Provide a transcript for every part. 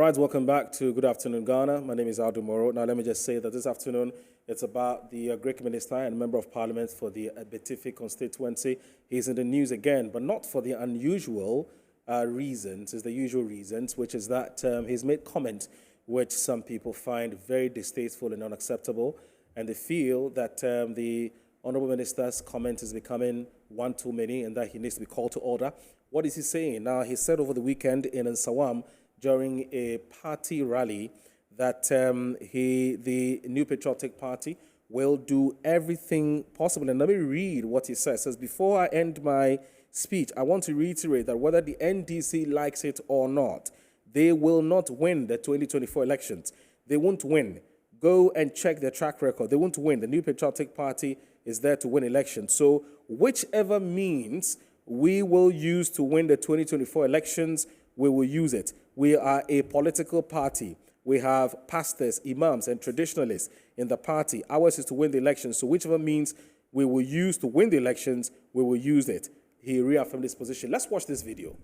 right, welcome back to Good Afternoon, Ghana. My name is Aldo Moro. Now, let me just say that this afternoon, it's about the Greek minister and member of parliament for the Abetifi constituency. He's in the news again, but not for the unusual reasons, it's the usual reasons, which is that he's made comments which some people find very distasteful and unacceptable, and they feel that the Honorable Minister's comment is becoming one too many and that he needs to be called to order. What is he saying? Now, he said over the weekend in Nsawam during a party rally that the New Patriotic Party will do everything possible. And let me read what he says. He says, before I end my speech, I want to reiterate that whether the NDC likes it or not, they will not win the 2024 elections. They won't win. Go and check their track record. They won't win. The New Patriotic Party is there to win elections. So whichever means we will use to win the 2024 elections, we will use it. We are a political party. We have pastors, imams, and traditionalists in the party. Ours is to win the elections. So whichever means we will use to win the elections, we will use it. He reaffirmed his position. Let's watch this video.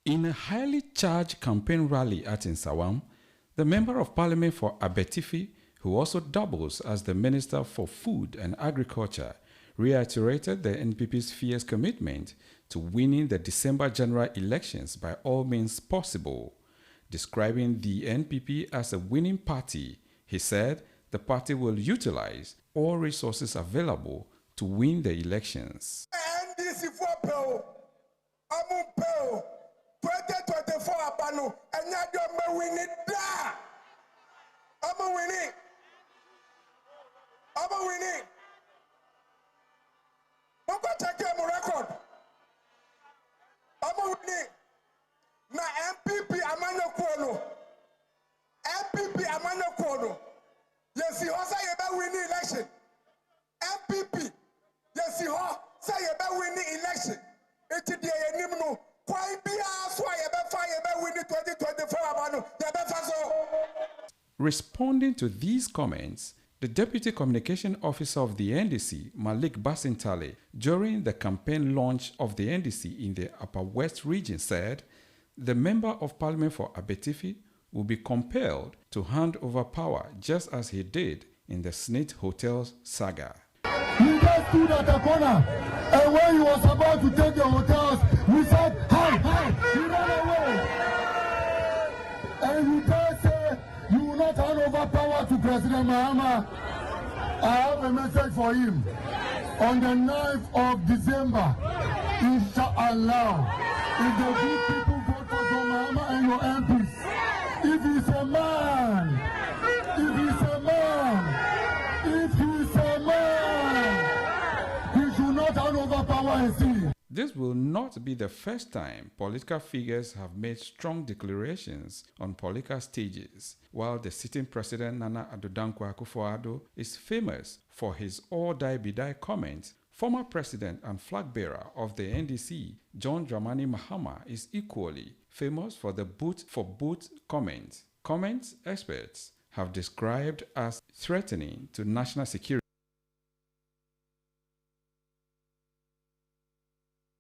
In a highly charged campaign rally at Nsawam, the Member of Parliament for Abetifi, who also doubles as the Minister for Food and Agriculture, reiterated the NPP's fierce commitment to winning the December general elections by all means possible. Describing the NPP as a winning party, he said the party will utilize all resources available to win the elections. 2024 abano enya do me win it da I'm winning don't go check your record I'm winning na NPP amano kono yes he say you be winning election NPP yes he say you be winning election it dey enim no. Responding to these comments, the Deputy Communication Officer of the NDC, Malik Basintale, during the campaign launch of the NDC in the Upper West region said the Member of Parliament for Abetifi will be compelled to hand over power just as he did in the Snit Hotels saga. He just stood at the corner, and when he was about to take the hotels, we said, "Hi!" He ran away. And you dare say you will not hand over power to President Mahama. I have a message for him. On the 9th of December, inshallah, if the good people vote for John Mahama and your MPs, if he's a man, he should not hand over power and see. This will not be the first time political figures have made strong declarations on political stages. While the sitting president Nana Addo Dankwa Akufo-Addo is famous for his all-die-be-die comments, former president and flag bearer of the NDC, John Dramani Mahama, is equally famous for the boot-for-boot comments. Comments experts have described as threatening to national security.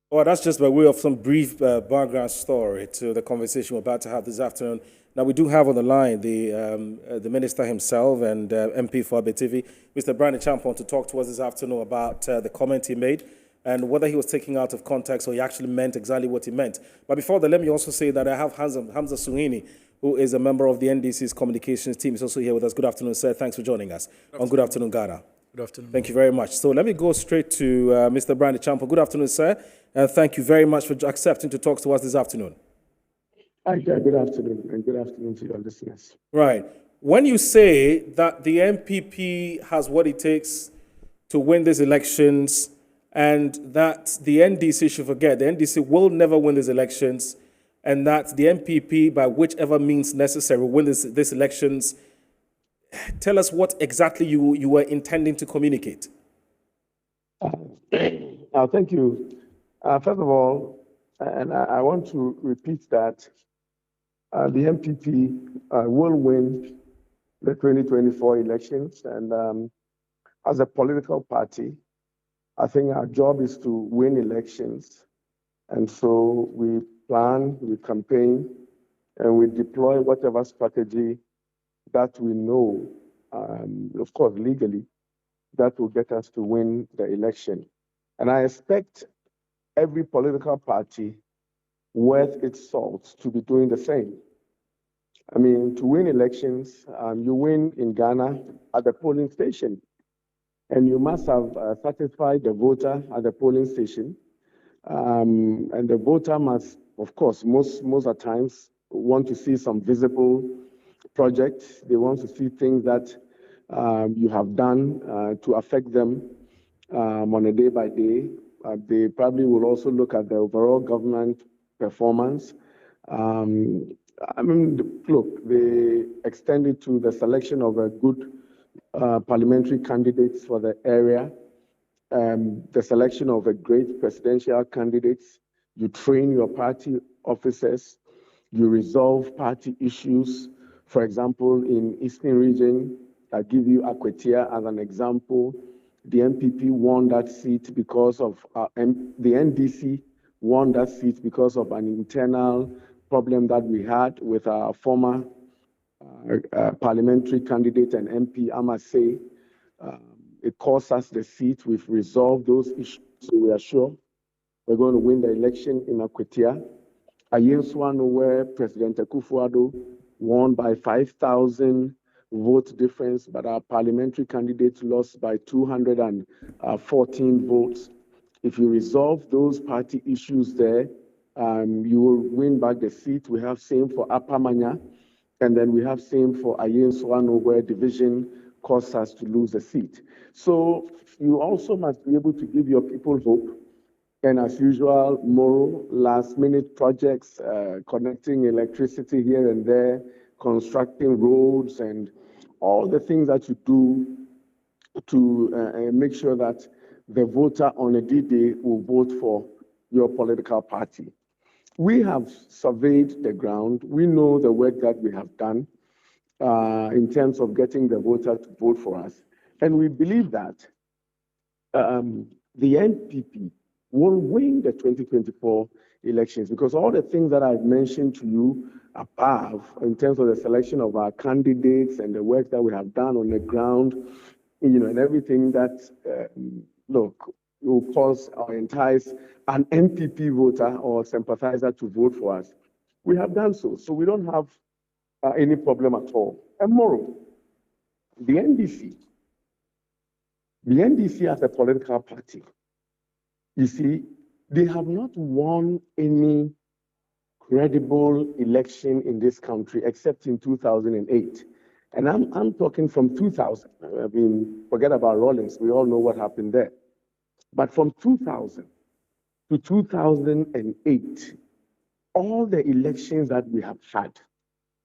Well, that's just by way of some brief background story to the conversation we're about to have this afternoon. Now, we do have on the line the minister himself and MP for Abetifi, Mr. Bryan Acheampong, to talk to us this afternoon about the comment he made and whether he was taking out of context or he actually meant exactly what he meant. But before that, let me also say that I have Hamza Suhini, who is a member of the NDC's communications team. He's also here with us. Good afternoon, sir. Thanks for joining us on Good Afternoon, Ghana. Good afternoon. Thank you very much. So let me go straight to Mr. Bryan Acheampong. Good afternoon, sir. Thank you very much for accepting to talk to us this afternoon. Hi, good afternoon, and good afternoon to your listeners. Right. When you say that the NPP has what it takes to win these elections and that the NDC should forget, the NDC will never win these elections, and that the NPP, by whichever means necessary, will win these elections, tell us what exactly you were intending to communicate. Thank you. First of all, and I want to repeat that the NPP will win the 2024 elections. And as a political party, I think our job is to win elections. And so we plan, we campaign, and we deploy whatever strategy that we know, of course, legally, that will get us to win the election. And I expect every political party worth its salt to be doing the same. I mean, to win elections, you win in Ghana at the polling station, and you must have satisfied the voter at the polling station. And the voter must, of course, most of the times want to see some visible projects. They want to see things that you have done to affect them on a day by day. They probably will also look at the overall government performance. I mean, look, they extend it to the selection of a good parliamentary candidates for the area, the selection of a great presidential candidates. You train your party officers, you resolve party issues. For example, in Eastern region, I give you Acheampong as an example. The NPP won that seat because of, the NDC won that seat because of an internal problem that we had with our former parliamentary candidate and MP, I must say. It cost us the seat. We've resolved those issues, so we are sure we're going to win the election in Acheampong. Ayenswano, where President Akufo-Addo won by 5,000 vote difference, but our parliamentary candidate lost by 214 votes. If you resolve those party issues there, you will win back the seat. We have same for Apamanya, and then we have same for Ayenswano, where division caused us to lose a seat. So you also must be able to give your people hope. And as usual, moral, last-minute projects, connecting electricity here and there, constructing roads, and all the things that you do to make sure that the voter on a D-Day will vote for your political party. We have surveyed the ground. We know the work that we have done in terms of getting the voter to vote for us. And we believe that the NPP will win the 2024 elections, because all the things that I've mentioned to you above in terms of the selection of our candidates and the work that we have done on the ground, and everything that, look, will cause or entice an NPP voter or sympathizer to vote for us. We have done so. So we don't have any problem at all. And moreover, the NDC as a political party, you see, they have not won any credible election in this country except in 2008. And I'm talking from 2000. I mean, forget about Rawlings. We all know what happened there. But from 2000 to 2008, all the elections that we have had,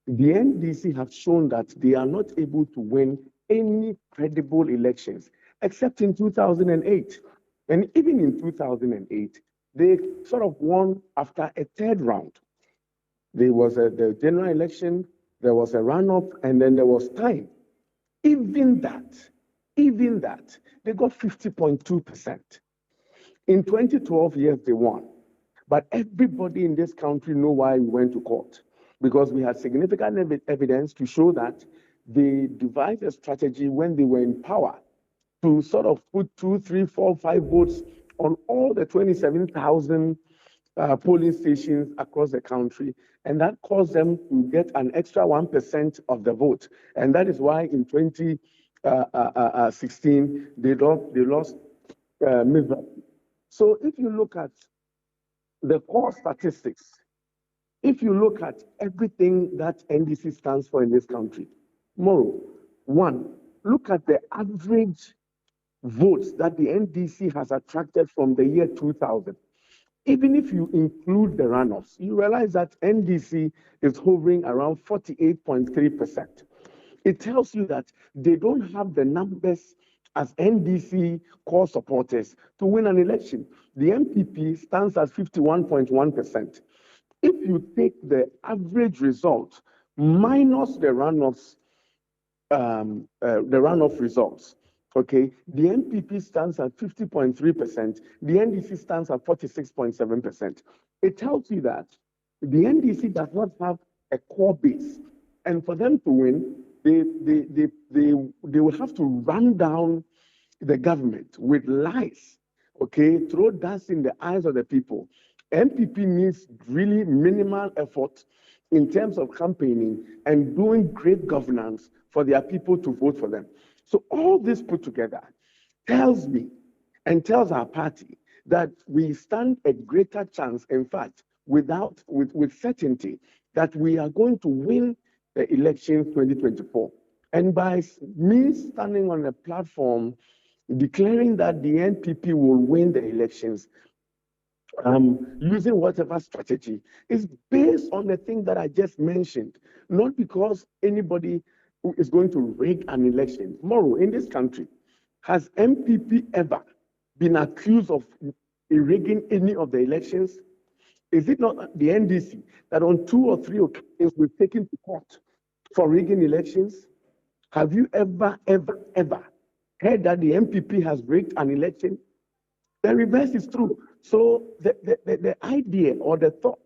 the NDC have shown that they are not able to win any credible elections except in 2008. And even in 2008, they sort of won after a third round. There was the general election, there was a runoff, and then there was time. Even that, they got 50.2%. In 2012, yes, they won. But everybody in this country know why we went to court. Because we had significant evidence to show that they devised a strategy when they were in power to sort of put 2, 3, 4, 5 votes on all the 27,000 polling stations across the country. And that caused them to get an extra 1% of the vote. And that is why in 2016, they lost miserably. So if you look at the core statistics, if you look at everything that NDC stands for in this country, one, look at the average votes that the NDC has attracted from the year 2000. Even if you include the runoffs, you realize that NDC is hovering around 48.3%. It tells you that they don't have the numbers as NDC core supporters to win an election. The NPP stands at 51.1%. If you take the average result minus the runoff results, okay, the NPP stands at 50.3%, the NDC stands at 46.7%. It tells you that the NDC does not have a core base. And for them to win, they will have to run down the government with lies, okay, throw dust in the eyes of the people. NPP needs really minimal effort in terms of campaigning and doing great governance for their people to vote for them. So all this put together tells me and tells our party that we stand a greater chance, in fact, with certainty, that we are going to win the elections 2024. And by me standing on a platform declaring that the NPP will win the elections, using whatever strategy, is based on the thing that I just mentioned, not because anybody who is going to rig an election. Tomorrow, in this country, has NPP ever been accused of rigging any of the elections? Is it not the NDC that on 2 or 3 occasions we've taken to court for rigging elections? Have you ever heard that the NPP has rigged an election? The reverse is true. So the idea or the thought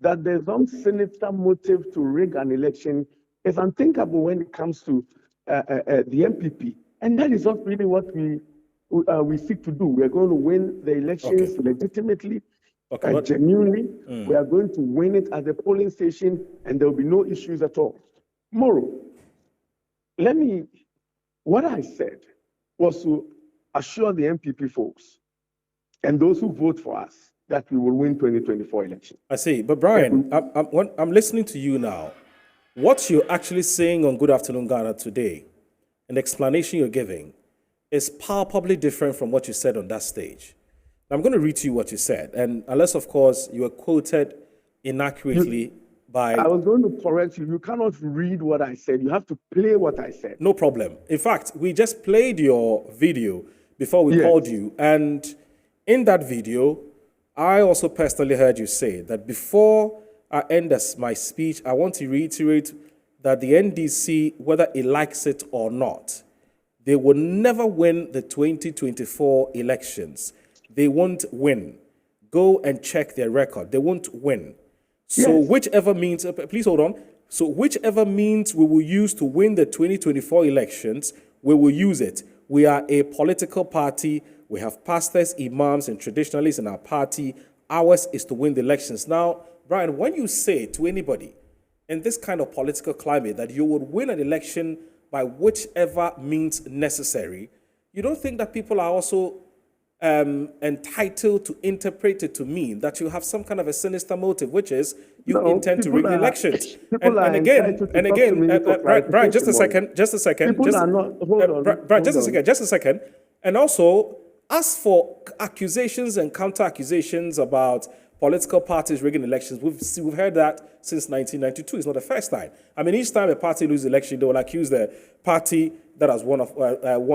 that there's some sinister motive to rig an election is unthinkable when it comes to the NPP. And that is not really what we seek to do. We are going to win the elections legitimately, genuinely. We are going to win it at the polling station, and there will be no issues at all. Tomorrow, what I said was to assure the NPP folks and those who vote for us that we will win 2024 election. I see. But Bryan, I'm listening to you now. What you're actually saying on Good Afternoon Ghana today, and the explanation you're giving, is palpably different from what you said on that stage. I'm going to read to you what you said, and unless, of course, you were quoted inaccurately by... I was going to correct you. You cannot read what I said. You have to play what I said. No problem. In fact, we just played your video before we called you, and in that video, I also personally heard you say that before I end my speech, I want to reiterate that the NDC, whether it likes it or not, they will never win the 2024 elections. They won't win. Go and check their record. They won't win. So whichever means, please hold on. So whichever means we will use to win the 2024 elections, we will use it. We are a political party. We have pastors, imams, and traditionalists in our party. Ours is to win the elections. Now, Bryan, when you say to anybody in this kind of political climate that you would win an election by whichever means necessary, you don't think that people are also entitled to interpret it to mean that you have some kind of a sinister motive, which is you intend to rig the elections. And again, Bryan, just a second. Bryan, just a second. And also, as for accusations and counter-accusations about political parties rigging elections, we've heard that since 1992. It's not the first time. I mean, each time a party loses election, they will accuse the party that has won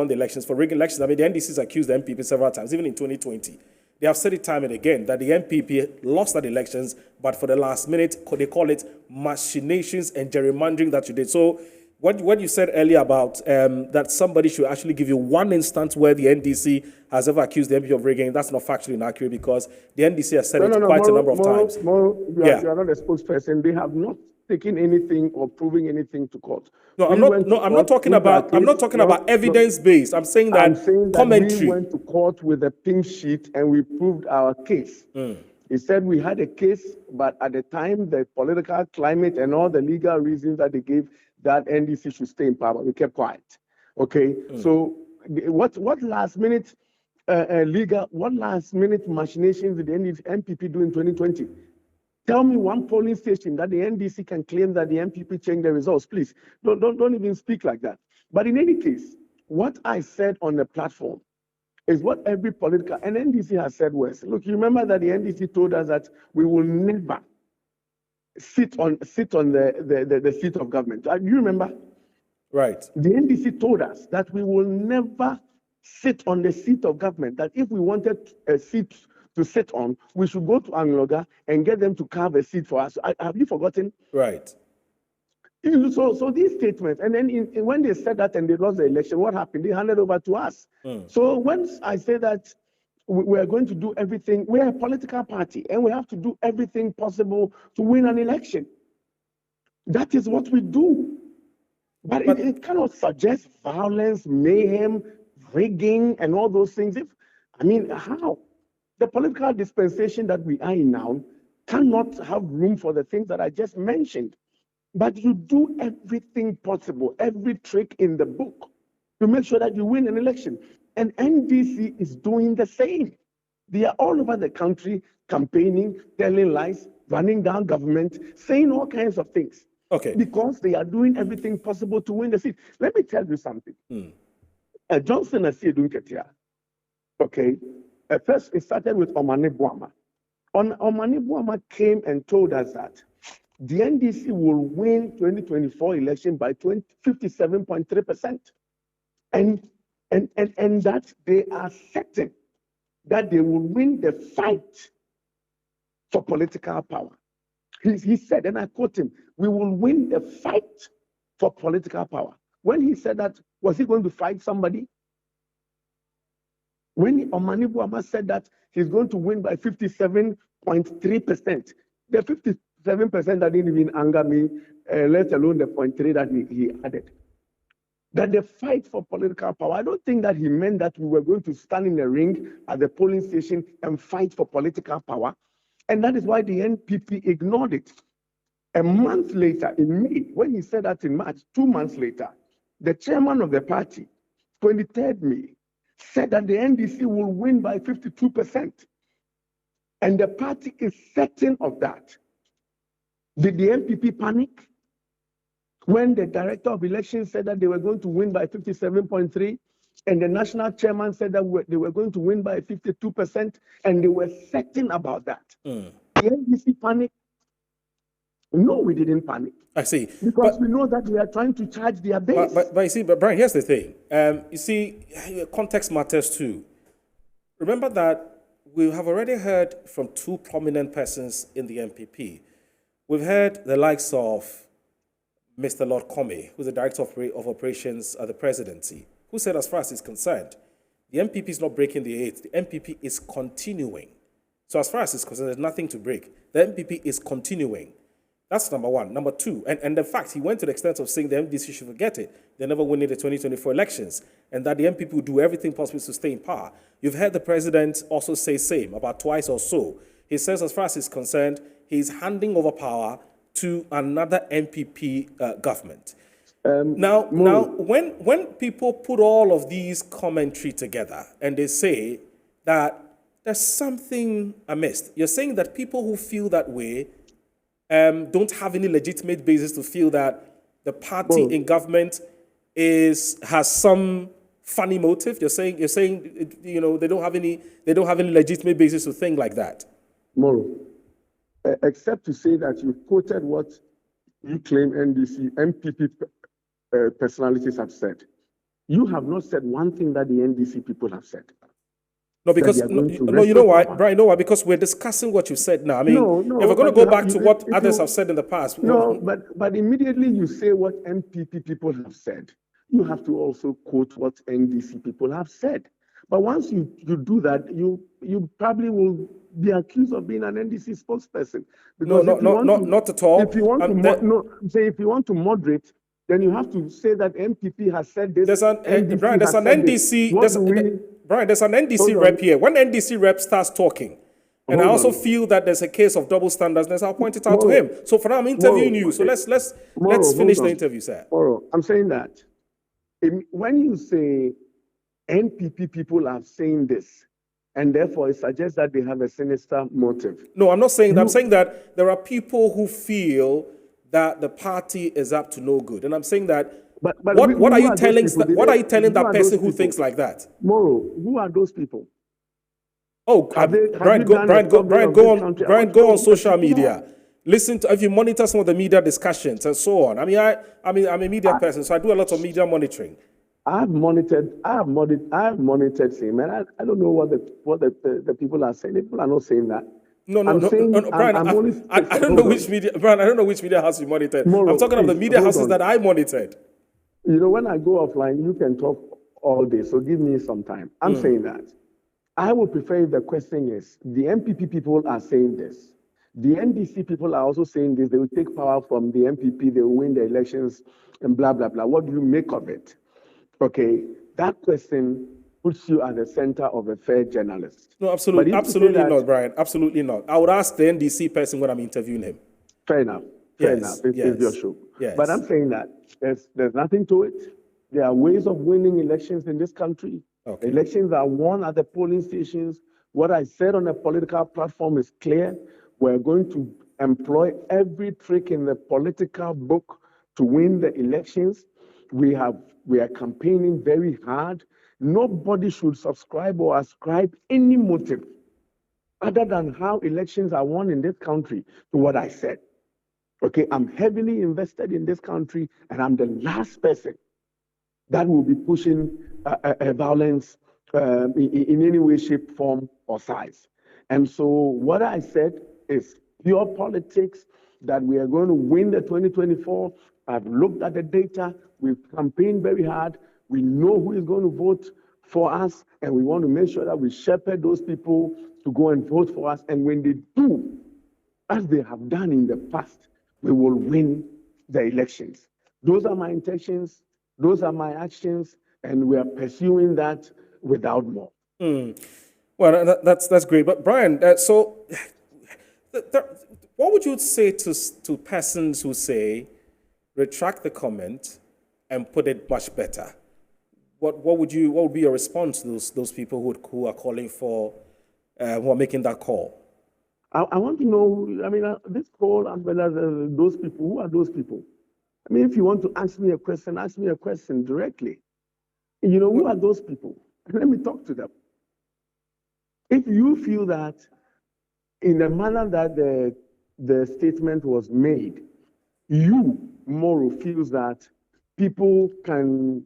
the elections for rigging elections. I mean, the NDC has accused the NPP several times, even in 2020. They have said it time and again that the NPP lost that elections, but for the last minute, they call it machinations and gerrymandering that you did. So what you said earlier about that somebody should actually give you one instance where the NDC has ever accused the NPP of rigging, that's not factually inaccurate because the NDC has said quite a number of times. You are not a spokesperson. They have not taken anything or proving anything to court. I'm not talking about evidence-based. I'm saying that commentary. We went to court with a pink sheet and we proved our case. He said we had a case, but at the time, the political climate and all the legal reasons that they gave, that NDC should stay in power. We kept quiet. Okay, so what last minute machinations did the NPP do in 2020? Tell me one polling station that the NDC can claim that the NPP changed the results, please. Don't even speak like that. But in any case, what I said on the platform is what every political, and NDC has said was, look, you remember that the NDC told us that we will never sit on the seat of government. Do you remember? Right. The NDC told us that we will never sit on the seat of government, that if we wanted a seat to sit on, we should go to Angloga and get them to carve a seat for us. Have you forgotten? Right. So these statements, and then when they said that and they lost the election, what happened? They handed over to us. So when I say that we are going to do everything, we are a political party and we have to do everything possible to win an election. That is what we do. But it cannot suggest violence, mayhem, rigging, and all those things. How? The political dispensation that we are in now cannot have room for the things that I just mentioned. But you do everything possible, every trick in the book to make sure that you win an election. And NDC is doing the same. They are all over the country campaigning, telling lies, running down government, saying all kinds of things. Okay. Because they are doing everything possible to win the seat. Let me tell you something. Johnson has said, okay, first it started with Omane Boama. Omane Boama came and told us that the NDC will win 2024 election by 57.3%. And that they are certain that they will win the fight for political power. He said, and I quote him, we will win the fight for political power. When he said that, was he going to fight somebody? When Omane Boama said that he's going to win by 57.3%, the 57% that didn't even anger me, let alone the 0.3 that he added. That the fight for political power, I don't think that he meant that we were going to stand in the ring at the polling station and fight for political power. And that is why the NPP ignored it. A month later, in May, when he said that in March, 2 months later, the chairman of the party, 23rd May, said that the NDC will win by 52%. And the party is certain of that. Did the NPP panic? When the director of elections said that they were going to win by 57.3%, and the national chairman said that they were going to win by 52%, and they were certain about that. The NDC panicked? No, we didn't panic. I see. Because we know that we are trying to charge their base. But you see, Bryan, here's the thing. You see, context matters too. Remember that we have already heard from two prominent persons in the NPP. We've heard the likes of Mr. Lord Comey, who's the Director of Operations at the Presidency, who said, as far as he's concerned, the NPP is not breaking the 8. The NPP is continuing. So as far as it's concerned, there's nothing to break. The NPP is continuing. That's number one. Number two, and in fact, he went to the extent of saying the NDC should forget it. They're never winning the 2024 elections, and that the NPP will do everything possible to stay in power. You've heard the president also say same about twice or so. He says, as far as he's concerned, he's handing over power to another NPP government. Now, when people put all of these commentary together and they say that there's something amiss, you're saying that people who feel that way don't have any legitimate basis to feel that the party in government has some funny motive. You're saying they don't have any legitimate basis to think like that. Moro, except to say that you quoted what you claim NPP personalities have said. You have not said one thing that the NDC people have said. No, because you know why, Bryan? You know why? Because we're discussing what you said now. I mean, if we're going to go back to what others have said in the past. No, but immediately you say what NPP people have said, you have to also quote what NDC people have said. But once you do that, you probably will be accused of being an NDC spokesperson. Not at all. If you want if you want to moderate, then you have to say that NPP has said this. There's an NDC rep here. When NDC rep starts talking, and I also feel that there's a case of double standards, I'll point it out to him. So for now, I'm interviewing you. So let's finish the interview, sir. I'm saying that when you say NPP people are saying this, and therefore it suggests that they have a sinister motive. No, I'm not saying that. I'm saying that there are people who feel that the party is up to no good, and I'm saying that. What are you telling that person who thinks like that? Moro, who are those people? Oh, Bryan, go on social media. Listen to, if you monitor some of the media discussions and so on. I'm a media person, so I do a lot of media monitoring. I've monitored him, and I don't know what the people are saying. The people are not saying that. No, Bryan, I don't know which media. Bryan, I don't know which media house you monitored. I'm talking about the media houses that I monitored. You know, when I go offline, you can talk all day. So give me some time. I'm saying that I would prefer if the question is the NPP people are saying this. The NDC people are also saying this. They will take power from the NPP. They will win the elections and blah, blah, blah. What do you make of it? Okay, that question puts you at the center of a fair journalist. No, absolutely, But if you say absolutely that- not, Brian. Absolutely not. I would ask the NDC person when I'm interviewing him. Fair enough. Fair Yes, enough. It's yes, your show. yes. But I'm saying that there's nothing to it. There are ways of winning elections in this country. Okay. Elections are won at the polling stations. What I said on the political platform is clear. We're going to employ every trick in the political book to win the elections. We are campaigning very hard. Nobody should subscribe or ascribe any motive other than how elections are won in this country to what I said. Okay, I'm heavily invested in this country, and I'm the last person that will be pushing violence in any way, shape, form, or size. And so what I said is pure politics, that we are going to win the 2024. I've looked at the data. We've campaigned very hard. We know who is going to vote for us, and we want to make sure that we shepherd those people to go and vote for us. And when they do, as they have done in the past, we will win the elections. Those are my intentions. Those are my actions, and we are pursuing that without more. Well, that's great. But Brian, what would you say to persons who say, retract the comment and put it much better? What would be your response to those people who are calling for, who are making that call? I want to know, I mean, this call as well as those people, who are those people? I mean, if you want to ask me a question directly. You know, who are those people? Let me talk to them. If you feel that in the manner that the statement was made, you, Moro, feels that people can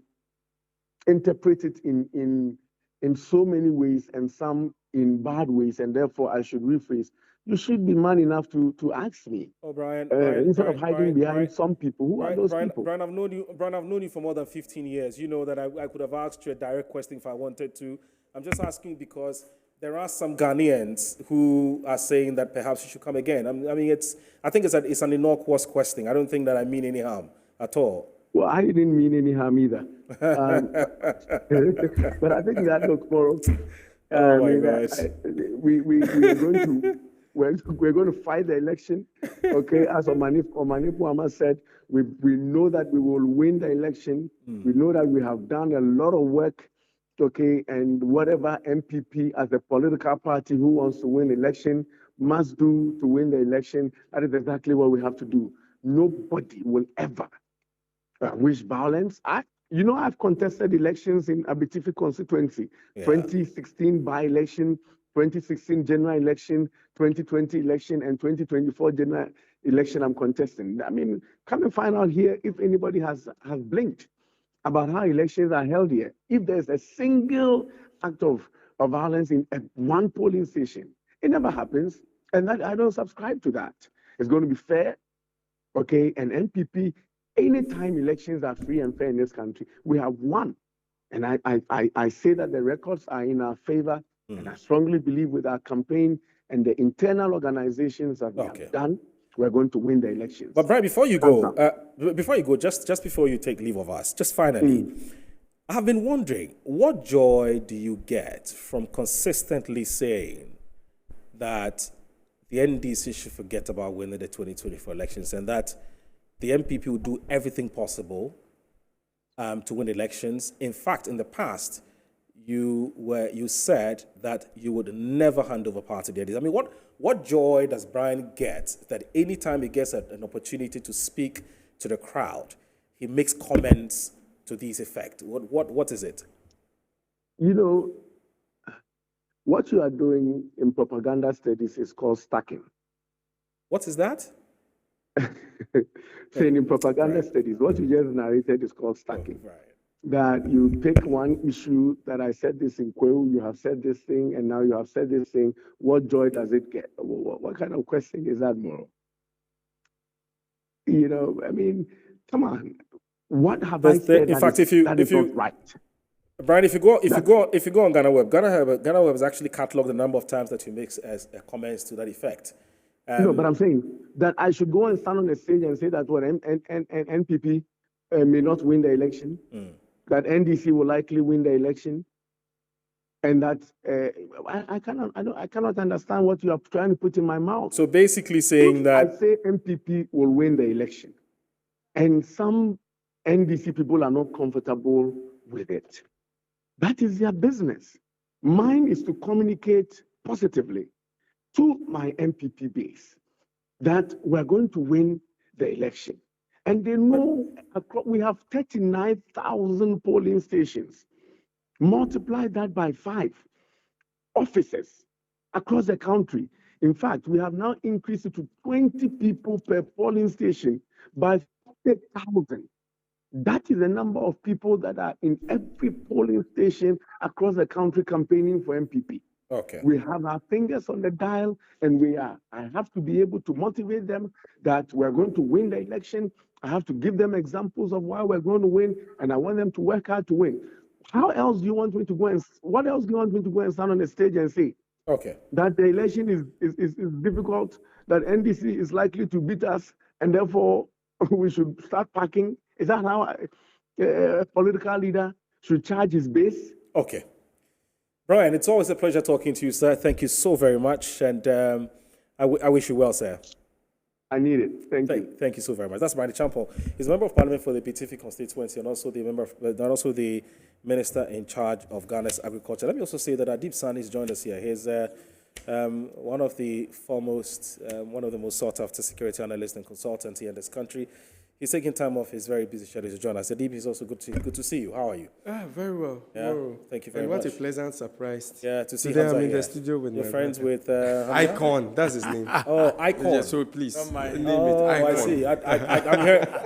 interpret it in so many ways and some in bad ways, and therefore I should rephrase. You should be man enough to ask me. Oh, Brian, instead of hiding behind some people. Who are those people? Brian, I've known you for more than 15 years. You know that I could have asked you a direct question if I wanted to. I'm just asking because there are some Ghanaians who are saying that perhaps you should come again. I think it's an innocuous question. I don't think that I mean any harm at all. Well, I didn't mean any harm either. But I think that looks more. Oh my gosh. We're going to fight the election. Okay, as Omani Puama said, we know that we will win the election. We know that we have done a lot of work. Okay, and whatever NPP as a political party who wants to win election must do to win the election, that is exactly what we have to do. Nobody will ever wish violence. I've contested elections in Abitifi constituency, 2016 by-election, 2016 general election, 2020 election, and 2024 general election I'm contesting. I mean, come and find out here if anybody has blinked about how elections are held here. If there's a single act of violence in one polling station, it never happens, and that I don't subscribe to that. It's going to be fair, okay, and NPP, anytime elections are free and fair in this country, we have won. And I say that the records are in our favor, and I strongly believe with our campaign and the internal organizations that we have done, we're going to win the elections. But Brian, before you go, just before you take leave of us, just finally, I've been wondering, what joy do you get from consistently saying that the NDC should forget about winning the 2024 elections and that the NPP will do everything possible to win elections? In fact, in the past, you said that you would never hand over power to the NDC. I mean, what joy does Brian get that anytime he gets an opportunity to speak to the crowd, he makes comments to this effect? What is it? You know, what you are doing in propaganda studies is called stacking. What is that? Saying in propaganda studies, what you just narrated is called stacking. Right. That you take one issue that I said this in Kwewu, you have said this thing, and now you have said this thing. What joy does it get? What kind of question is that, Moro? You know, I mean, come on. What have I said? In fact, if you not right? Brian, if you go on Ghana Web has actually cataloged the number of times that he makes as comments to that effect. No, but I'm saying that I should go and stand on the stage and say that what NPP may not win the election, that NDC will likely win the election, and that I cannot understand what you are trying to put in my mouth. So basically saying that I say MPP will win the election, and some NDC people are not comfortable with it. That is their business. Mine is to communicate positively to my MPP base that we're going to win the election. And they know we have 39,000 polling stations. Multiply that by 5 offices across the country. In fact, we have now increased it to 20 people per polling station by 40,000. That is the number of people that are in every polling station across the country campaigning for MPP. okay. We have our fingers on the dial, and I have to be able to motivate them that we're going to win the election. I have to give them examples of why we're going to win, and I want them to work hard to win. How else do you want me to go and, what else do you want me to go and stand on the stage and say? Okay. That the election is difficult, that NDC is likely to beat us, and therefore we should start packing. Is that how a political leader should charge his base? Okay. Bryan, it's always a pleasure talking to you, sir. Thank you so very much. And I wish you well, sir. I need it. Thank you so very much. That's Bryan Acheampong. He's a member of parliament for the Betifi constituency and also the minister in charge of Ghana's agriculture. Let me also say that Adib Sani has joined us here. He's one of the most sought after security analysts and consultants here in this country. He's taking time off his very busy schedule to join us. Adib, it's also good to see you. How are you? Very well. Yeah? Very well. Thank you very much. What a pleasant surprise. Yeah, to see Today Hamza I'm in here. the studio with You're my friends brother. with Hamza? Icon, that's his name. Oh, Icon. Yeah, so please, name Oh, it Icon. I see.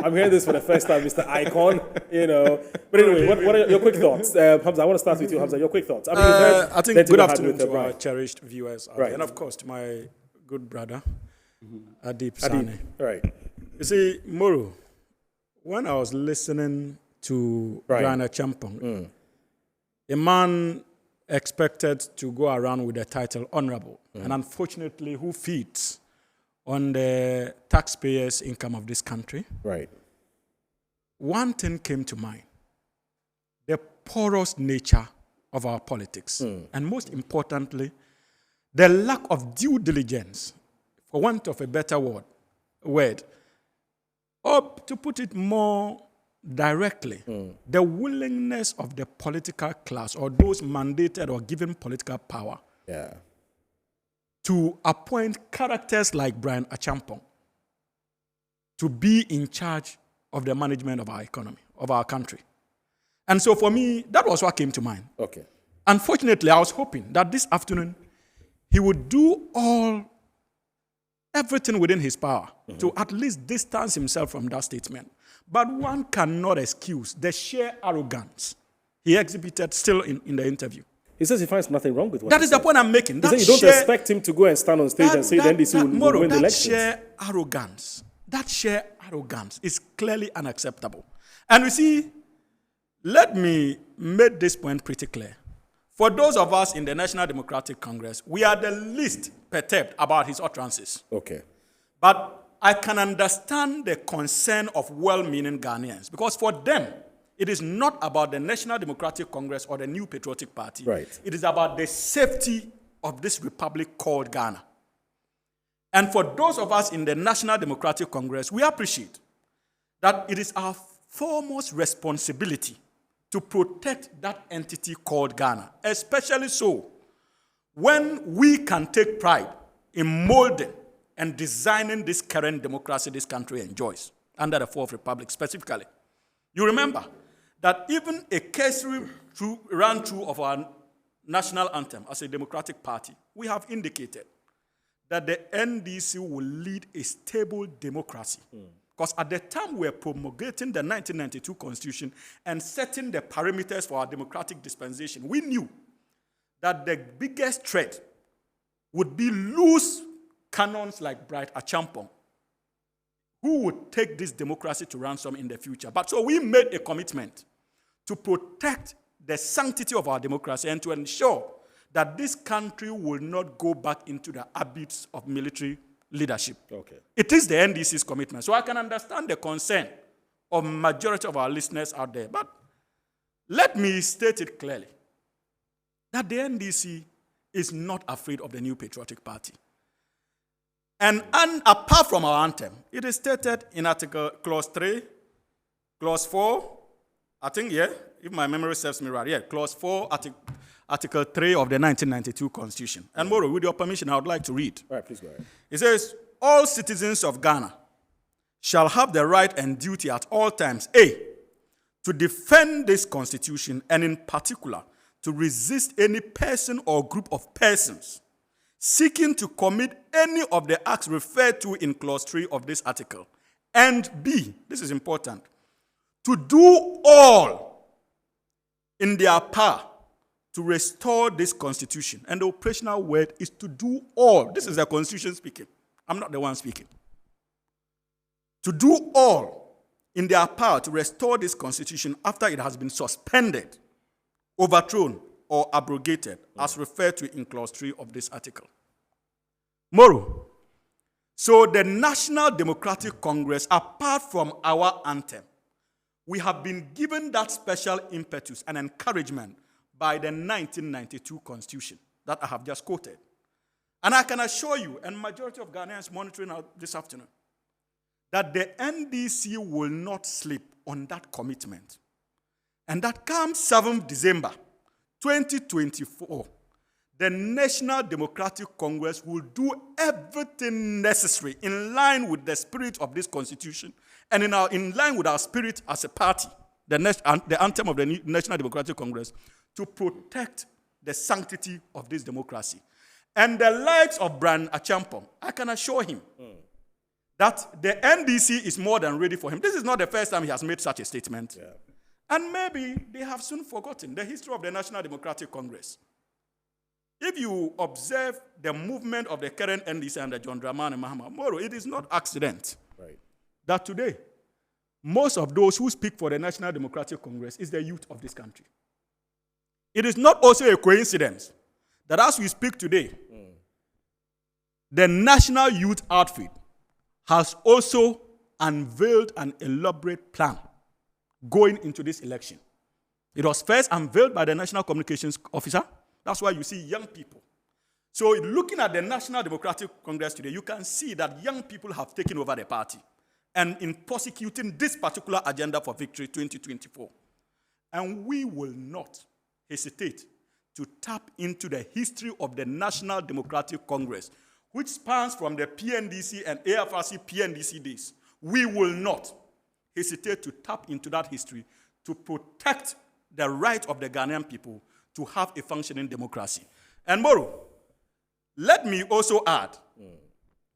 I'm hearing this for the first time, Mr. Icon. You know. But anyway, what are your quick thoughts, Hamza? I want to start with you, Hamza. Your quick thoughts. I mean, you've heard I think plenty good we've had afternoon with, to our Bryan. cherished viewers, out Right. there, and of course to my good brother, Adib Sani. Adib, right. You see, Moro, when I was listening to Bryan Acheampong, a man expected to go around with the title honorable, and unfortunately who feeds on the taxpayers' income of this country. Right. One thing came to mind: the porous nature of our politics, and most importantly, the lack of due diligence, for want of a better word, or to put it more directly, the willingness of the political class or those mandated or given political power to appoint characters like Bryan Acheampong to be in charge of the management of our economy, of our country. And so for me, that was what came to mind. Okay. Unfortunately, I was hoping that this afternoon he would do everything within his power to at least distance himself from that statement. But one cannot excuse the sheer arrogance he exhibited still in the interview. He says he finds nothing wrong with what That he is the said. point I'm making. He said you don't expect him to go and stand on stage and say the NDC will win the elections. That sheer arrogance is clearly unacceptable. And we see, let me make this point pretty clear. For those of us in the National Democratic Congress, we are the least perturbed about his utterances. Okay. But I can understand the concern of well-meaning Ghanaians, because for them, it is not about the National Democratic Congress or the New Patriotic Party. Right. It is about the safety of this republic called Ghana. And for those of us in the National Democratic Congress, we appreciate that it is our foremost responsibility to protect that entity called Ghana, especially so when we can take pride in molding and designing this current democracy this country enjoys under the Fourth Republic specifically. You remember that even a cursory run-through of our national anthem as a democratic party, we have indicated that the NDC will lead a stable democracy. Because at the time we were promulgating the 1992 Constitution and setting the parameters for our democratic dispensation, we knew that the biggest threat would be loose canons like Bryan Acheampong, who would take this democracy to ransom in the future. But so we made a commitment to protect the sanctity of our democracy and to ensure that this country will not go back into the abyss of military leadership. Okay. It is the NDC's commitment. So I can understand the concern of majority of our listeners out there. But let me state it clearly that the NDC is not afraid of the New Patriotic Party. And apart from our anthem, it is stated in Article Clause 3, Clause 4, I think, yeah, if my memory serves me right, yeah, Clause 4, Article 3 of the 1992 Constitution. And Moro, with your permission, I would like to read. All right, please go ahead. It says, all citizens of Ghana shall have the right and duty at all times, A, to defend this Constitution, and in particular, to resist any person or group of persons seeking to commit any of the acts referred to in Clause 3 of this article. And B, this is important, to do all in their power to restore this Constitution. And the operational word is to do all. This is the Constitution speaking. I'm not the one speaking. To do all in their power to restore this Constitution after it has been suspended, overthrown, or abrogated, as referred to in Clause 3 of this article. Moro. So the National Democratic Congress, apart from our anthem, we have been given that special impetus and encouragement by the 1992 Constitution that I have just quoted. And I can assure you, and majority of Ghanaians monitoring out this afternoon, that the NDC will not sleep on that commitment. And that comes 7th December 2024, the National Democratic Congress will do everything necessary in line with the spirit of this Constitution and in line with our spirit as a party, the anthem of the National Democratic Congress, to protect the sanctity of this democracy. And the likes of Bryan Acheampong, I can assure him that the NDC is more than ready for him. This is not the first time he has made such a statement. Yeah. And maybe they have soon forgotten the history of the National Democratic Congress. If you observe the movement of the current NDC under John Dramani Mahama, Moro, it is not accident that today, most of those who speak for the National Democratic Congress is the youth of this country. It is not also a coincidence that as we speak today, the National Youth Outfit has also unveiled an elaborate plan going into this election. It was first unveiled by the National Communications Officer. That's why you see young people. So looking at the National Democratic Congress today, you can see that young people have taken over the party and in prosecuting this particular agenda for Victory 2024. And we will not hesitate to tap into the history of the National Democratic Congress, which spans from the PNDC and AFRC PNDC days. We will not hesitate to tap into that history to protect the right of the Ghanaian people to have a functioning democracy. And Moro, let me also add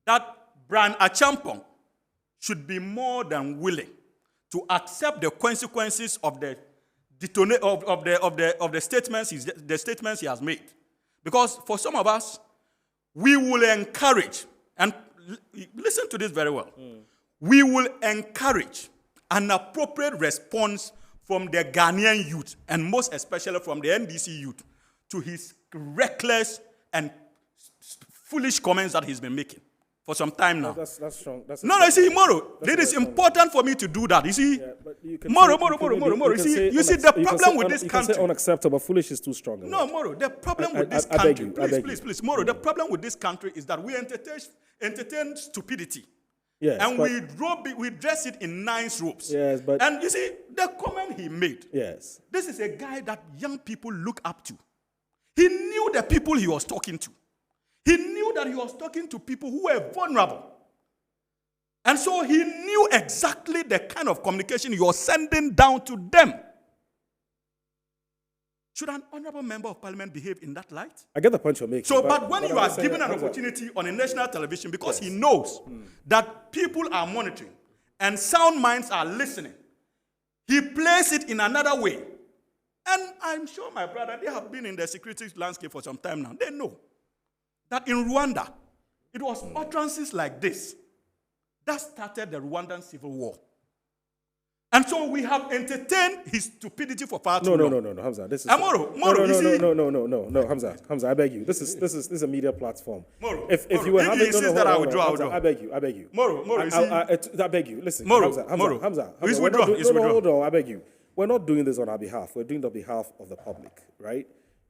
that Bryan Acheampong should be more than willing to accept the consequences of the statements he has made. Because for some of us, we will encourage, and listen to this very well, we will encourage an appropriate response from the Ghanaian youth, and most especially from the NDC youth, to his reckless and foolish comments that he's been making for some time now. That's strong. You see, Moro, it is important for me to do that. You see, Moro, you see, the problem with this country. You can say unacceptable. Foolish is too strong. No, Moro, the problem with this country, please, Moro, the problem with this country is that we entertain stupidity. Yes, and we dress it in nice robes. Yes, but and you see, the comment he made, yes, this is a guy that young people look up to. He knew the people he was talking to. He knew that he was talking to people who were vulnerable. And so he knew exactly the kind of communication he was sending down to them. Should an honorable member of parliament behave in that light? I get the point you're making. So, but when you are given an opportunity on a national television, because he knows that people are monitoring and sound minds are listening, he plays it in another way. And I'm sure my brother, they have been in the security landscape for some time now. They know that in Rwanda, it was utterances like this that started the Rwandan civil war. And so we have entertained his stupidity for far too long. No, Hamza. This is Moro, no, Hamza, I beg you. This is a media platform. Moro, if Moro, you were if having he insists that I will draw, Hamza, I beg you. Moro, I beg you. Listen, Moro, Hamza. He's we're not withdrawn. doing- no, hold on, I beg you. We're not doing this on our behalf. We're doing it on behalf of the public, right?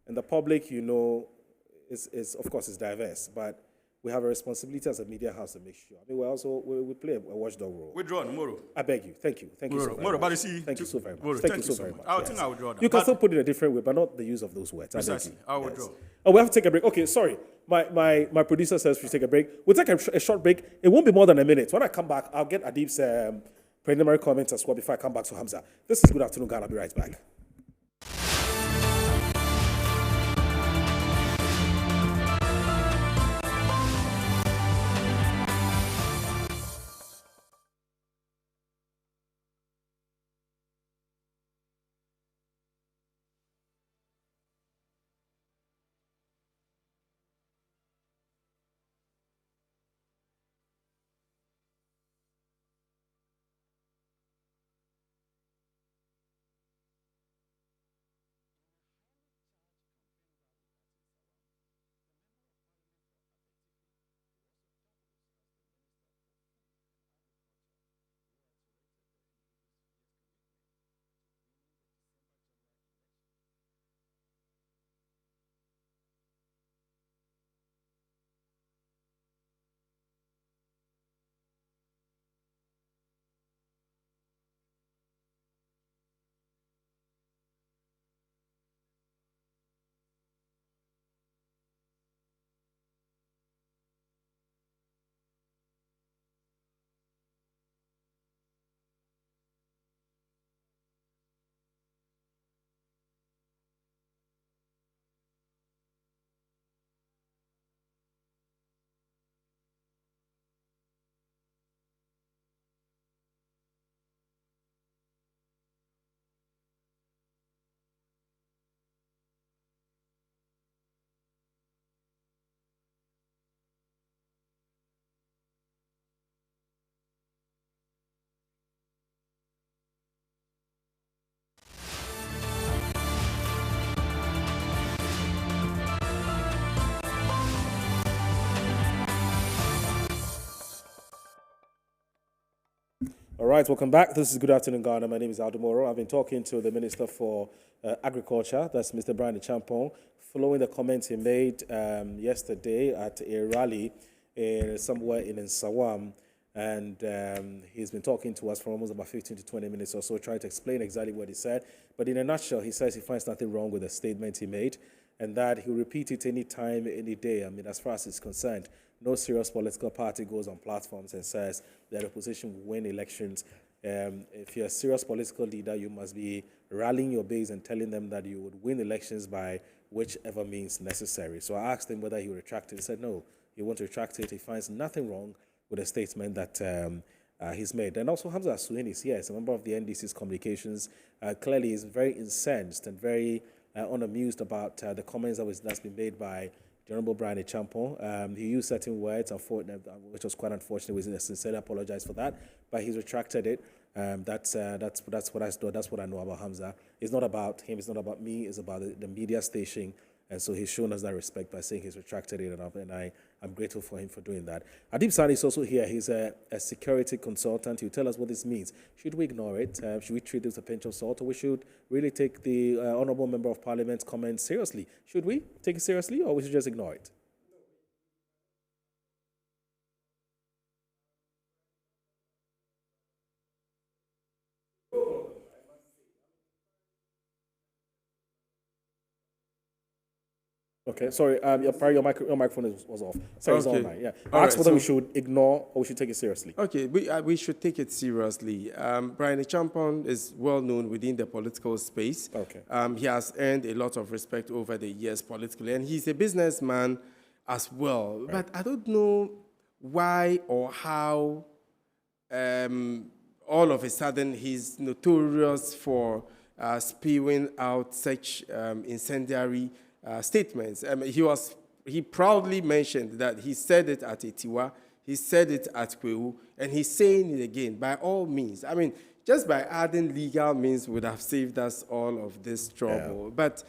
And the public, is of course is diverse, but we have a responsibility as a media house to make sure. I mean, we play a watchdog role. Withdrawn, Moro. I beg you. Thank you so very much. But you see, Thank you so very much. Moro, Thank you so very much. I think I will draw that. You can But- still put it in a different way, but not the use of those words. Precisely. I will draw. Oh, we have to take a break. Okay, sorry. My producer says we should take a break. We'll take a short break. It won't be more than a minute. When I come back, I'll get Adib's preliminary comments as well before I come back to Hamza. This is Good Afternoon, Ghana. I'll be right back. All right, welcome back. This is Good Afternoon, Ghana. My name is Aldo Moro. I've been talking to the Minister for Agriculture, that's Mr. Bryan Acheampong, following the comments he made yesterday at a rally somewhere in Nsawam. And he's been talking to us for almost about 15 to 20 minutes or so, trying to explain exactly what he said. But in a nutshell, he says he finds nothing wrong with the statement he made and that he'll repeat it any time, any day. I mean, as far as he's concerned, no serious political party goes on platforms and says that opposition will win elections. If you're a serious political leader, you must be rallying your base and telling them that you would win elections by whichever means necessary. So I asked him whether he would retract it. He said no, he won't retract it. He finds nothing wrong with the statement that he's made. And also Hamza Suheni, yes, a member of the NDC's communications, clearly is very incensed and very unamused about the comments that's been made by the Honorable Bryan Acheampong. He used certain words, which was quite unfortunate. We sincerely apologize for that, but he's retracted it. That's what I know about Hamza. It's not about him. It's not about me. It's about the media station. And so he's shown us that respect by saying he's retracted it, and I'm grateful for him for doing that. Adib Sani is also here. He's a security consultant. He'll tell us what this means. Should we ignore it? Should we treat it with a pinch of salt, or we should really take the Honourable Member of Parliament's comments seriously? Should we take it seriously, or we should just ignore it? Okay, sorry, your microphone was off. Sorry, Okay. it's on now, yeah. All Ask right, whether we so- should ignore or we should take it seriously. Okay, we should take it seriously. Bryan Acheampong is well known within the political space. Okay. He has earned a lot of respect over the years politically, and he's a businessman as well. Right. But I don't know why or how all of a sudden he's notorious for spewing out such incendiary statements. He proudly mentioned that he said it at Etiwa, he said it at Kwehu, and he's saying it again. By all means, I mean, just by adding legal means would have saved us all of this trouble. Yeah. But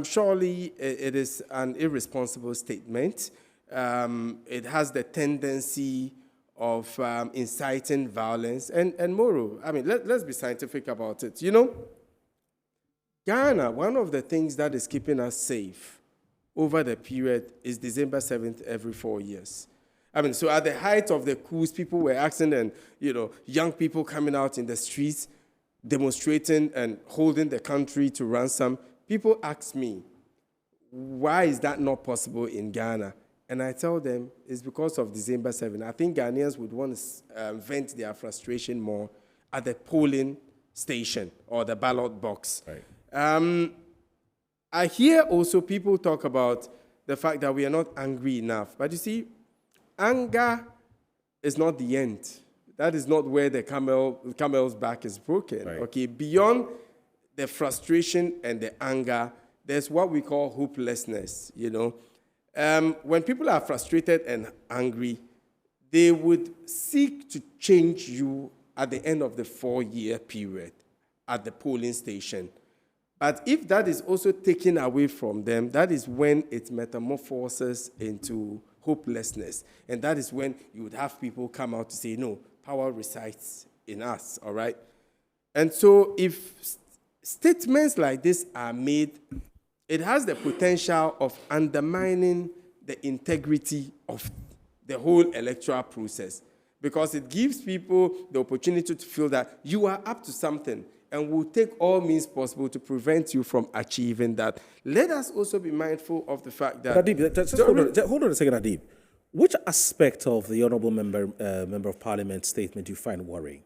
surely it is an irresponsible statement. It has the tendency of inciting violence and moral. I mean, let's be scientific about it. You know, Ghana, one of the things that is keeping us safe over the period is December 7th every 4 years. I mean, so at the height of the coups, people were asking, and, you know, young people coming out in the streets, demonstrating and holding the country to ransom. People ask me, why is that not possible in Ghana? And I tell them it's because of December 7th. I think Ghanaians would want to vent their frustration more at the polling station or the ballot box. Right. I hear also people talk about the fact that we are not angry enough. But you see, anger is not the end. That is not where the camel's back is broken. Right. Okay, beyond the frustration and the anger, there's what we call hopelessness, you know. When people are frustrated and angry, they would seek to change you at the end of the 4-year period at the polling station. But if that is also taken away from them, that is when it metamorphoses into hopelessness. And that is when you would have people come out to say, no, power resides in us, all right? And so if statements like this are made, it has the potential of undermining the integrity of the whole electoral process, because it gives people the opportunity to feel that you are up to something and will take all means possible to prevent you from achieving that. Let us also be mindful of the fact that... Adib, just hold on a second, Adib. Which aspect of the Honourable Member of Parliament statement do you find worrying?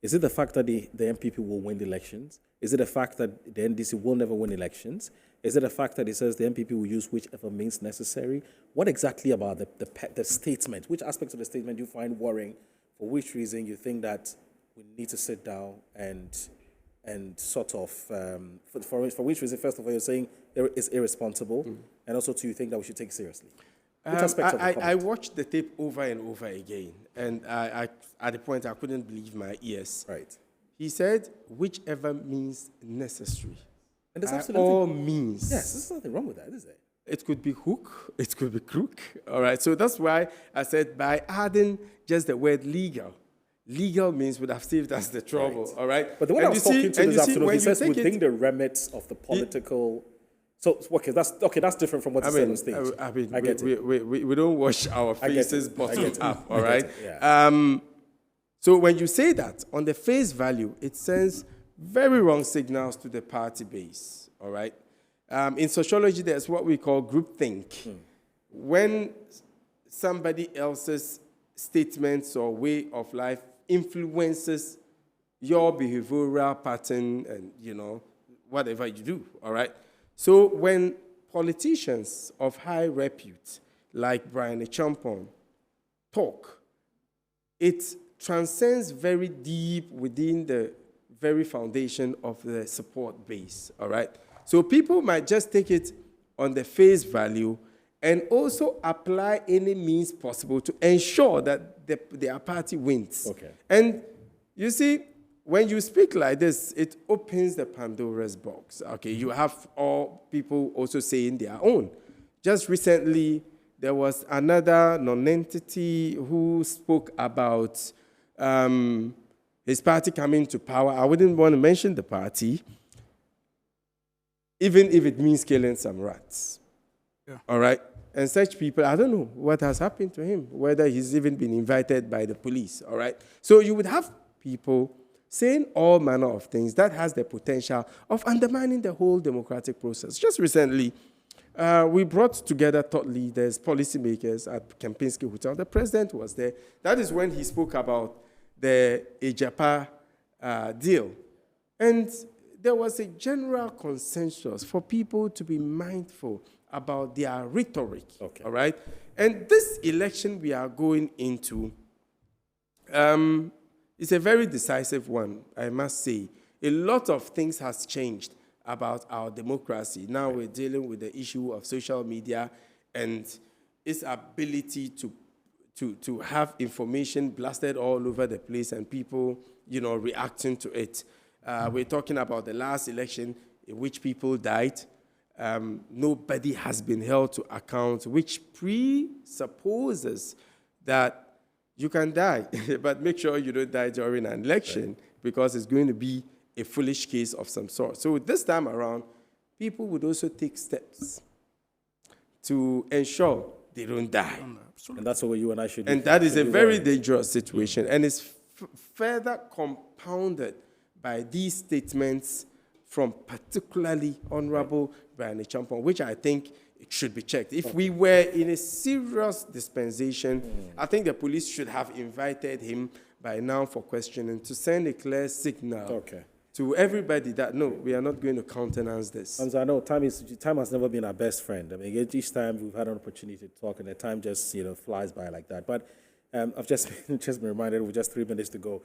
Is it the fact that the NPP will win the elections? Is it the fact that the NDC will never win elections? Is it the fact that it says the NPP will use whichever means necessary? What exactly about the statement? Which aspects of the statement do you find worrying? For which reason you think that we need to sit down and sort of, for which reason, first of all, you're saying it's irresponsible, and also, you think that we should take it seriously? Which aspects of the comment? I watched the tape over and over again, and I at the point I couldn't believe my ears. Right. He said, whichever means necessary. And there's absolutely all means. Yes, there's nothing wrong with that, is there? It could be hook, it could be crook. All right, so that's why I said by adding just the word legal. Legal means would have saved us the trouble, right. All right? But the one I was talking to this afternoon, he says within the remits of the political... So, okay, that's different from what he said on stage. I get it. We don't wash our faces bottom up, all right? Yeah. So when you say that, on the face value, it sends very wrong signals to the party base, all right? In sociology, there's what we call groupthink. When somebody else's statements or way of life influences your behavioral pattern and, you know, whatever you do, all right? So when politicians of high repute, like Bryan Acheampong, talk, it transcends very deep within the very foundation of the support base, all right? So people might just take it on the face value and also apply any means possible to ensure that their party wins. Okay. And you see, when you speak like this, it opens the Pandora's box. Okay, you have all people also saying their own. Just recently, there was another non-entity who spoke about his party coming to power. I wouldn't want to mention the party, even if it means killing some rats. Yeah. All right? And such people, I don't know what has happened to him, whether he's even been invited by the police. All right? So you would have people saying all manner of things that has the potential of undermining the whole democratic process. Just recently, we brought together thought leaders, policymakers at Kempinski Hotel. The president was there. That is when he spoke about the Ejapa deal. And there was a general consensus for people to be mindful about their rhetoric, okay. All right? And this election we are going into, it's a very decisive one, I must say. A lot of things has changed about our democracy. Now we're dealing with the issue of social media and its ability to to have information blasted all over the place and people, reacting to it. We're talking about the last election in which people died. Nobody has been held to account, which presupposes that you can die, but make sure you don't die during an election, because it's going to be a foolish case of some sort. So this time around, people would also take steps to ensure they don't die. And that's what you and I should do. And that is a very dangerous situation. And it's further compounded by these statements from particularly Honorable Bryan Acheampong, which I think it should be checked. If we were in a serious dispensation, I think the police should have invited him by now for questioning to send a clear signal to everybody that, no, we are not going to countenance this. I know time has never been our best friend. I mean, each time we've had an opportunity to talk, and the time just flies by like that. But I've just been reminded with just 3 minutes to go.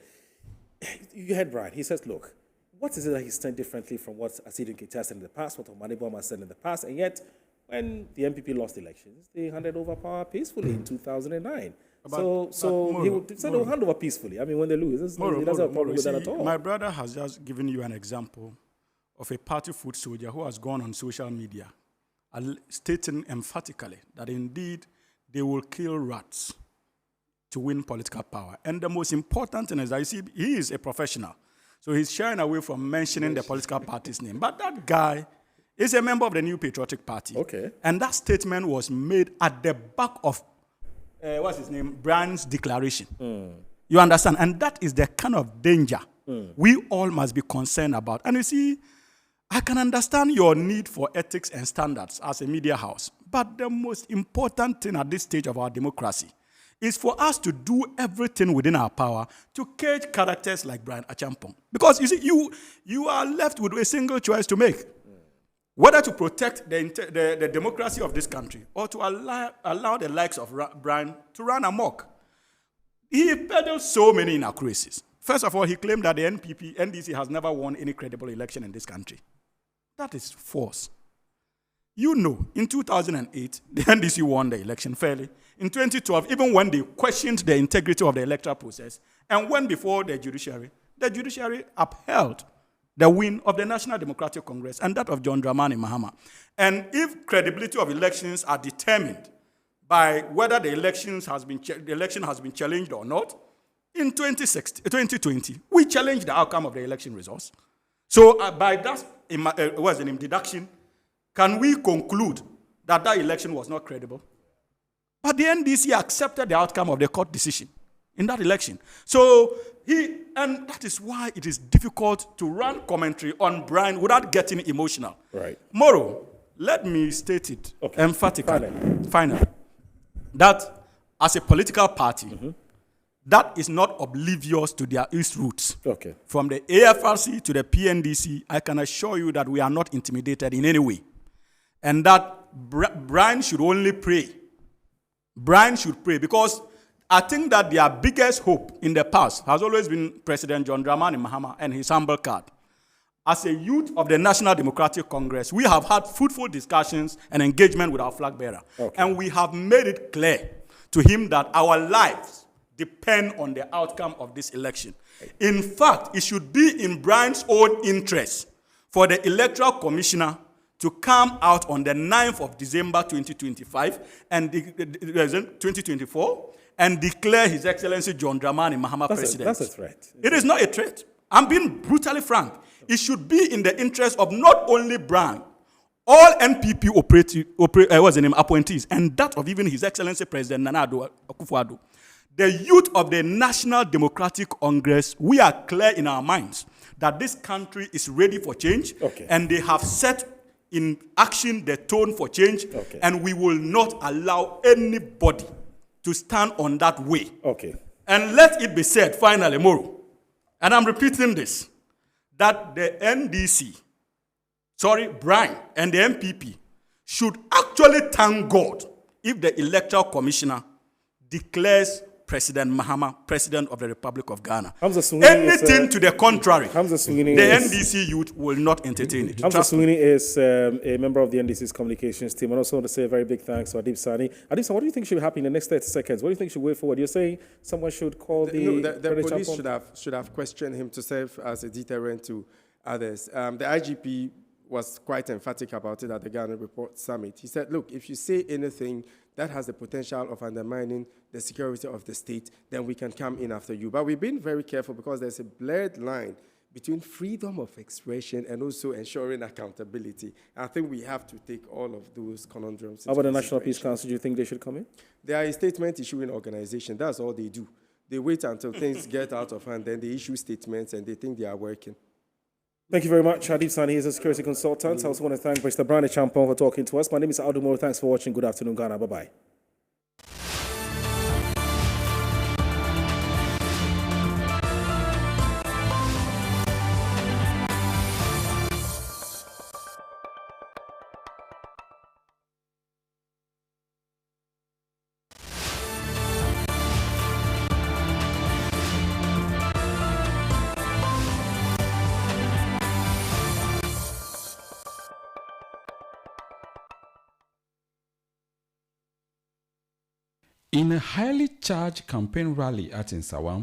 You heard Bryan. He says, look, what is it that he's done differently from what Asidun Keita said in the past, what Omani Boma said in the past, and yet when the NPP lost elections, they handed over power peacefully in 2009. So he said they'll hand over peacefully. I mean, when they lose, he doesn't have a problem with that at all. My brother has just given you an example of a party foot soldier who has gone on social media stating emphatically that indeed they will kill rats to win political power. And the most important thing is that, you see, he is a professional. So he's shying away from mentioning the political party's name. But that guy is a member of the New Patriotic Party. Okay. And that statement was made at the back of, Bryan's declaration. You understand? And that is the kind of danger we all must be concerned about. And you see, I can understand your need for ethics and standards as a media house. But the most important thing at this stage of our democracy is for us to do everything within our power to cage characters like Bryan Acheampong. Because you see, you are left with a single choice to make. Whether to protect the democracy of this country or to allow the likes of Bryan to run amok. He peddled so many inaccuracies. First of all, he claimed that the NDC has never won any credible election in this country. That is false. You know, in 2008, the NDC won the election fairly. In 2012, even when they questioned the integrity of the electoral process and went before the judiciary upheld the win of the National Democratic Congress and that of John Dramani Mahama. And if credibility of elections are determined by whether the election has been challenged or not, in 2020, we challenged the outcome of the election results. So by that deduction, can we conclude that election was not credible? But the NDC accepted the outcome of the court decision in that election. So and that is why it is difficult to run commentary on Bryan without getting emotional. Right. Moro, let me state it emphatically, finally, that as a political party, that is not oblivious to their East roots. Okay. From the AFRC to the PNDC, I can assure you that we are not intimidated in any way. And that Bryan should only pray. Bryan should pray, because I think that their biggest hope in the past has always been President John Dramani Mahama and his humble card. As a youth of the National Democratic Congress, we have had fruitful discussions and engagement with our flag bearer. Okay. And we have made it clear to him that our lives depend on the outcome of this election. In fact, it should be in Bryan's own interest for the Electoral Commissioner to come out on the 9th of December 2025 and 2024 and declare His Excellency John Dramani Mahama president. That's a threat. It is not a threat. I'm being brutally frank. It should be in the interest of not only Bryan, all NPP appointees, and that of even His Excellency President Nana Akufo-Addo. The youth of the National Democratic Congress, we are clear in our minds that this country is ready for change, and they have set in action the tone for change, and we will not allow anybody to stand on that way. And let it be said, finally, Moro, and I'm repeating this, that the Bryan and the NPP should actually thank God if the Electoral Commissioner declares President Mahama, President of the Republic of Ghana. Hamza Sweeney Anything to the contrary, Hamza Sweeney the is- NDC youth will not entertain it. Hamza Trust me. Sweeney is a member of the NDC's communications team. And also want to say a very big thanks to Adib Sani. Adib Sani, what do you think should happen in the next 30 seconds? What do you think should wait forward? You're saying someone should call the... No, the Bryan police Acheampong? should have questioned him to serve as a deterrent to others. The IGP was quite emphatic about it at the Ghana Report Summit. He said, look, if you say anything that has the potential of undermining the security of the state, then we can come in after you. But we've been very careful because there's a blurred line between freedom of expression and also ensuring accountability. I think we have to take all of those conundrums. How about the National Peace Council? Do you think they should come in? They are a statement issuing organization. That's all they do. They wait until things get out of hand, then they issue statements and they think they are working. Thank you very much. Adib Sani is a security consultant. I also want to thank Mr. Bryan Acheampong for talking to us. My name is Aldo Moro. Thanks for watching. Good afternoon, Ghana. Bye-bye. In a highly charged campaign rally at Nsawam,